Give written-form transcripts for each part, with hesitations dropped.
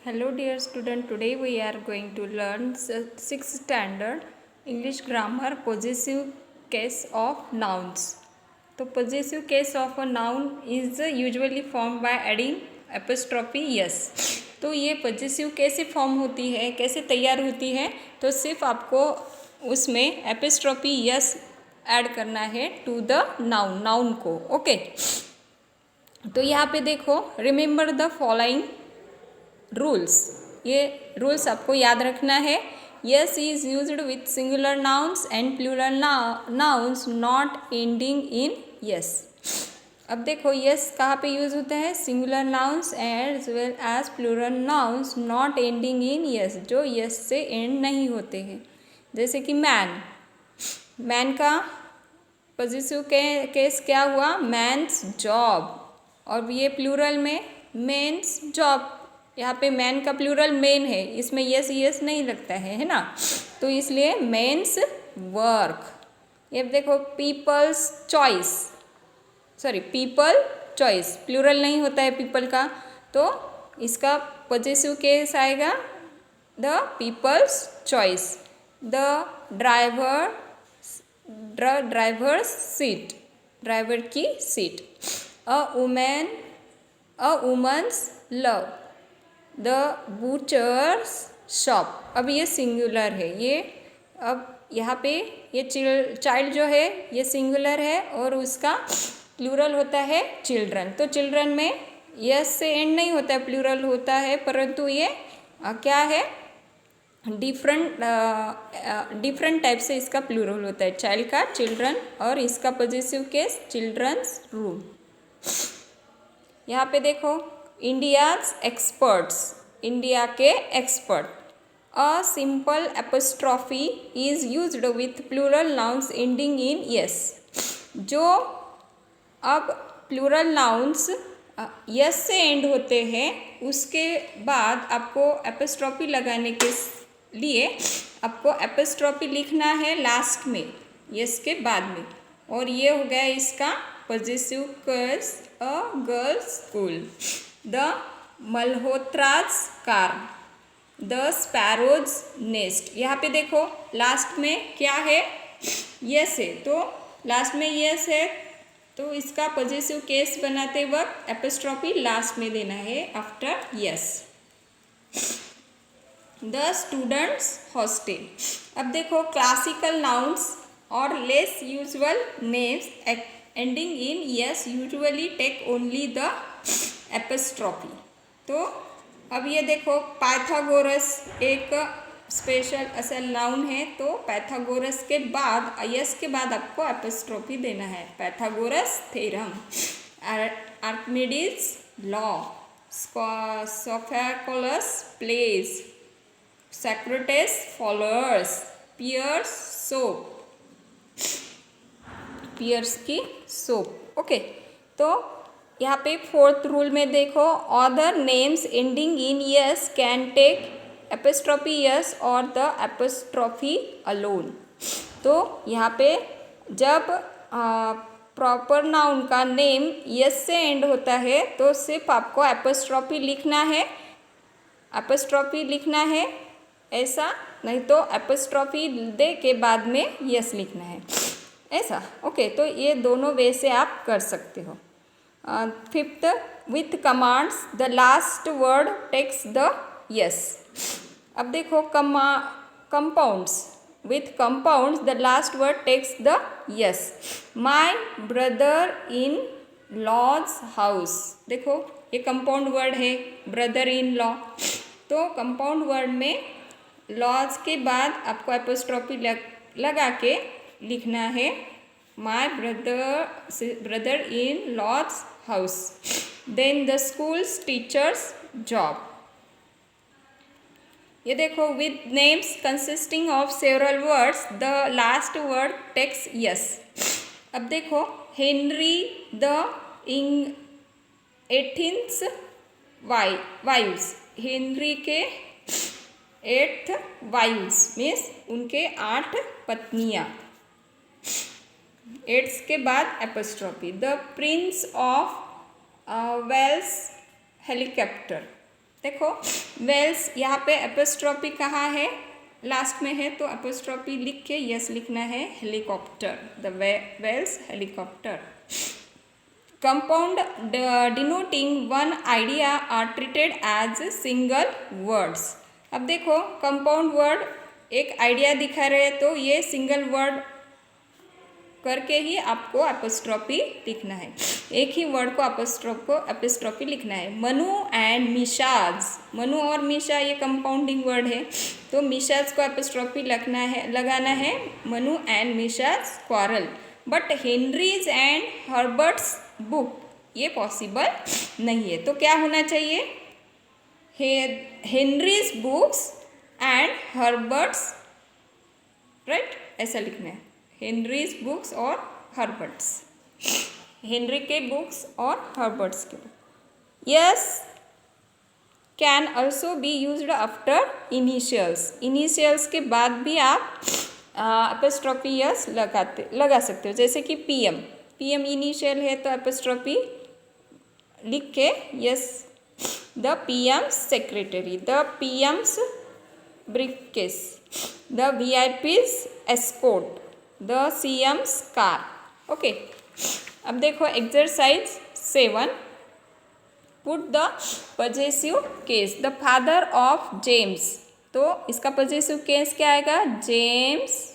Hello dear student, today we are going to learn 6th standard English grammar possessive case of nouns. तो possessive case of a noun is usually formed by adding apostrophe yes. तो ये possessive कैसे form होती है, कैसे तैयार होती है, तो सिर्फ आपको उसमें apostrophe yes ऐड करना है टू द नाउन को. ओके, तो यहाँ पे देखो, रिमेंबर द फॉलोइंग रूल्स. ये रूल्स आपको याद रखना है. S is used with singular nouns and plural nouns not ending in s. अब देखो, यस कहाँ पे यूज होता है? Singular nouns as well as plural nouns not ending in s, जो यस से एंड नहीं होते हैं. जैसे कि मैन का पॉजिटिव केस क्या हुआ? Man's job. और ये प्लूरल में मेन्स जॉब. यहाँ पे मैन का प्लूरल मेन है, इसमें यस नहीं लगता है ना, तो इसलिए मेन्स वर्क. ये देखो, पीपल चॉइस प्लूरल नहीं होता है पीपल का, तो इसका पॉजिटिव केस आएगा the people's choice. The driver's seat, driver की seat. A woman's love. The butcher's shop. अब ये सिंगुलर है, ये अब यहाँ पे ये चाइल्ड जो है ये सिंगुलर है और उसका प्लूरल होता है चिल्ड्रन. तो चिल्ड्रन में यस से एंड नहीं होता है, प्लूरल होता है, परंतु ये क्या है? डिफरेंट टाइप से इसका प्लूरल होता है. चाइल्ड का चिल्ड्रन और इसका पॉजिटिव केस चिल्ड्रंस रूम. यहाँ पे देखो, इंडियाज एक्सपर्ट्स, इंडिया के expert. A simple apostrophe is used with plural nouns ending in s. जो अब प्लूरल नाउन्स यस से एंड होते हैं, उसके बाद आपको एपोस्ट्रॉफी लगाने के लिए आपको एपोस्ट्रॉफी लिखना है लास्ट में, यस के बाद में. और ये हो गया इसका positive case. A girls school. The Malhotra's car. The sparrows nest. यहाँ पे देखो, लास्ट में क्या है? यस है, तो लास्ट में यस है, तो इसका पॉजिटिव केस बनाते वक्त एपोस्ट्रॉफी लास्ट में देना है after s. The students hostel. अब देखो, क्लासिकल नाउन्स और less usual names ending in s usually take only the apostrophe. तो अब ये देखो, पाइथागोरस एक स्पेशल असल नाउन है, तो पाइथागोरस के बाद यस के बाद आपको एपोस्ट्रॉफी देना है. Pythagoras theorem. Archimedes law. Sophocles plays. Socrates followers. Pears soap, Pears की सोप. ओके, तो यहाँ पे फोर्थ रूल में देखो, other names ending in s can take apostrophe s और द एपोस्ट्रॉफी अलोन. तो यहाँ पे जब प्रॉपर नाउन का नेम यस से एंड होता है, तो सिर्फ आपको एपोस्ट्रॉफी लिखना है, ऐसा. नहीं तो एपोस्ट्रॉफी दे के बाद में यस लिखना है, ऐसा. ओके, तो ये दोनों वे से आप कर सकते हो. Fifth, with commands the last word takes the s. अब देखो, compounds. With compounds the last word takes the s. My brother in law's house. देखो, ये कंपाउंड वर्ड है, ब्रदर इन लॉ. तो कंपाउंड वर्ड में लॉज के बाद आपको एपोस्ट्रॉफी लगा के लिखना है my brother in law's house. Then the school's teachers job. ये देखो, with names consisting of several words the last word takes s. अब देखो, Henry the 18th wives. Henry के 8th वाइव्स मीन्स उनके 8 पत्नियाँ. 8 के बाद apostrophe. The prince of Wales helicopter. देखो Wales, यहाँ पे एपोस्ट्रॉफी कहाँ है, लास्ट में है, तो एपोस्ट्रॉफी लिख के यस लिखना है helicopter, the Wales helicopter. Compound denoting one idea are treated as single words. अब देखो कंपाउंड वर्ड एक आइडिया दिखा रहे तो ये सिंगल वर्ड करके ही आपको एपोस्ट्रॉफी लिखना है, एक ही वर्ड को एपोस्ट्रॉफी लिखना है। मनु एंड मिशाज, मनु और मिशा ये कंपाउंडिंग वर्ड है, तो मिशाज को एपोस्ट्रॉफी लगाना है Manu and Misha's quarrel. But Henry's and Herbert's book ये पॉसिबल नहीं है, तो क्या होना चाहिए, Henry's books and Herbert's, right, ऐसा लिखना है, हेनरीज बुक्स और हर्बर्ट्स, हेनरी के बुक्स और हर्बर्ट्स के book. Yes can also be used after initials, initials के बाद भी आप एपोस्ट्रॉफी यस लगा सकते हो, जैसे कि पीएम, पीएम इनिशियल है तो एपोस्ट्रॉफी लिख के yes, the PM secretary, the PM's briefcase, the VIPs escort, the CM's car. Okay, अब देखो exercise 7, put the possessive case, the father of James, तो इसका पजेसिव केस क्या आएगा, जेम्स,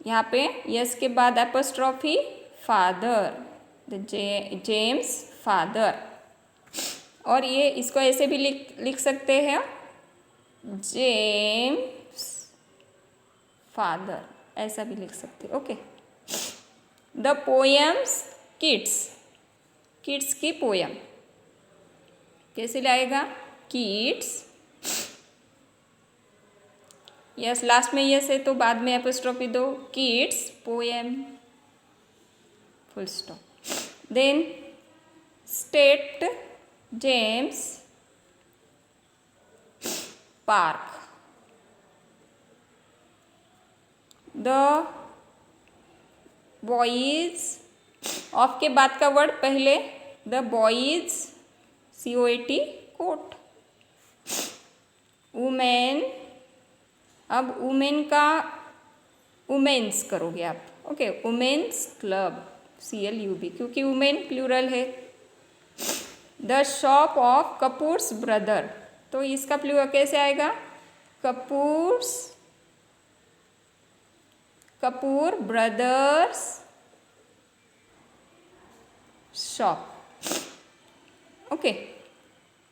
यहाँ पे यस के बाद apostrophe father, the James father, और ये इसको ऐसे भी लिख सकते हैं, जेम्स फादर, ऐसा भी लिख सकते हैं। Okay, the poems kids, kids की पोएम कैसे लाएगा, किड्स, यस लास्ट में यस है तो बाद में एपोस्ट्रॉफी दो, kids poem, full stop. Then state James park, the boys, of के बाद का वर्ड पहले, the boys COAT coat, women, अब वुमेन का वुमेन्स करोगे आप, ओके, वुमेन्स क्लब CLUB, क्योंकि वुमेन प्लूरल है। The shop of Kapoors brother, तो इसका प्लूरल कैसे आएगा, Kapoors, Kapoor brothers shop. Okay,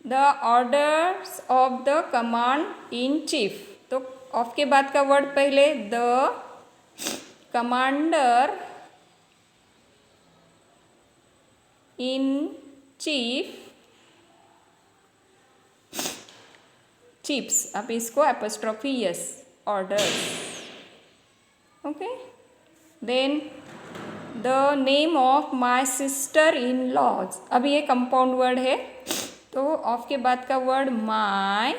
the orders of the command in chief, तो ऑफ के बाद का वर्ड पहले, the commander in chief, chiefs, अब इसको apostrophe s, orders. Okay, then the name of my sister in law's, अभी ये कंपाउंड वर्ड है, तो ऑफ के बाद का word my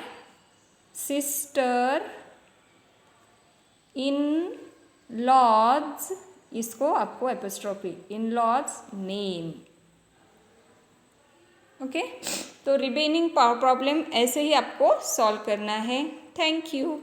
sister in law's, इसको आपको apostrophe, in law's name. Okay, तो रिमेनिंग प्रॉब्लम ऐसे ही आपको सॉल्व करना है। Thank you.